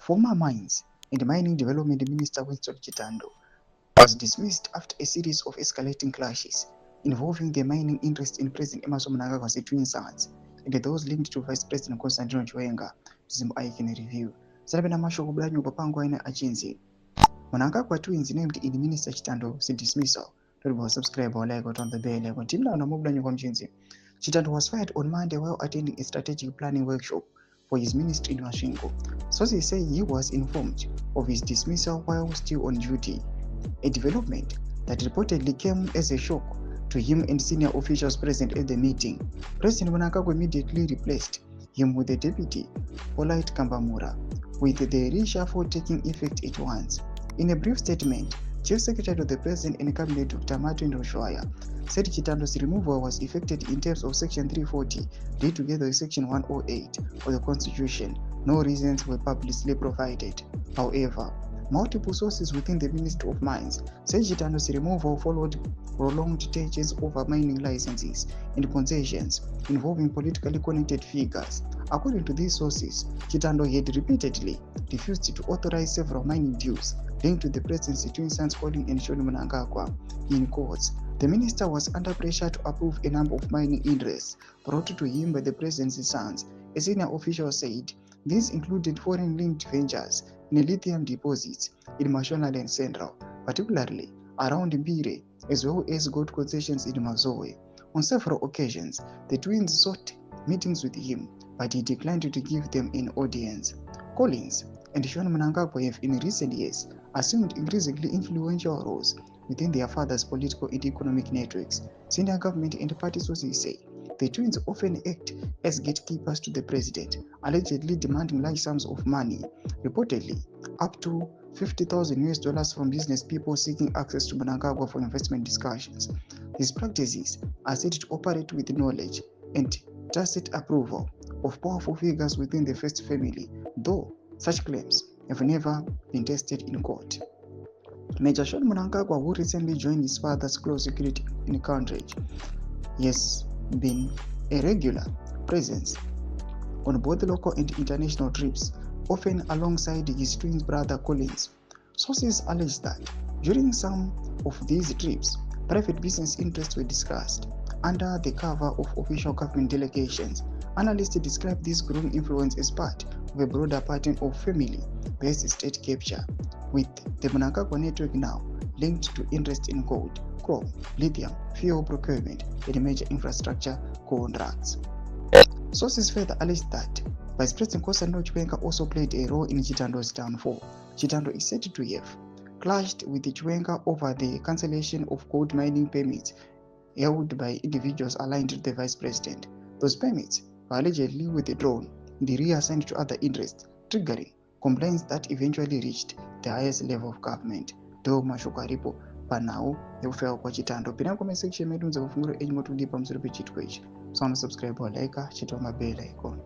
former Mines and Mining Development Minister Winston Chitando was dismissed after a series of escalating clashes involving the mining interest in President Emmerson Mnangagwa's twin sons and those linked to Vice President Constantino Chiwenga, ZVAITWA review. Sarabena mashoko blanyu papango aina achinzi. Mnangagwa twins named in Minister Chitando dismissal. Don't subscribe or like or turn the bell icon. Team now mublanyu kwa mchinzi. Chitando was fired on Monday while attending a strategic planning workshop for his ministry in Masvingo. Sources say he was informed of his dismissal while still on duty, a development that reportedly came as a shock to him and senior officials present at the meeting. President Mnangagwa immediately replaced him with the deputy, Polite Kambamura, with the reshuffle taking effect at once. In a brief statement, Chief Secretary of the President and Cabinet Dr. Martin Roshwaya said Chitando's removal was effected in terms of Section 340, read together with Section 108 of the Constitution. No reasons were publicly provided. However, multiple sources within the Ministry of Mines say Chitando's removal followed prolonged tensions over mining licenses and concessions involving politically connected figures. According to these sources, Chitando had repeatedly refused to authorize several mining deals linked to the president's twin sons Colin and Sean Mnangagwa in courts. The minister was under pressure to approve a number of mining interests brought to him by the president's sons. A senior official said these included foreign-linked ventures in lithium deposits in Mashonaland Central, particularly around Mbire, as well as gold concessions in Mazoe. On several occasions, the twins sought meetings with him, but he declined to give them an audience. Collins and Sean Mnangagwa have in recent years assumed increasingly influential roles within their father's political and economic networks. Senior government and party sources say the twins often act as gatekeepers to the president, allegedly demanding large sums of money, reportedly up to $50,000 from business people seeking access to Mnangagwa for investment discussions. These practices are said to operate with knowledge and tacit approval of powerful figures within the first family, though such claims have never been tested in court. Major Sean Mnangagwa, who recently joined his father's close security encounterage, has been a regular presence on both local and international trips, often alongside his twin brother Collins. Sources allege that during some of these trips, private business interests were discussed under the cover of official government delegations. Analysts describe this growing influence as part of a broader pattern of family-based state capture, with the Mnangagwa network now linked to interest in gold, chrome, lithium, fuel procurement, and major infrastructure contracts. Sources further allege that Vice President Constantino Chiwenga also played a role in Chitando's downfall. Chitando is said to have clashed with Chiwenga over the cancellation of gold mining permits held by individuals aligned to the Vice President. Those permits were allegedly withdrawn and reassigned to other interests, triggering complaints that eventually reached the highest level of government. Do mashoko aripo panawo nekufika kwa Chitando. Pina comment section medu nza kufungura enyi motulipa msuri pe chitwechi. Subscribe or like, chitwa mabela icon.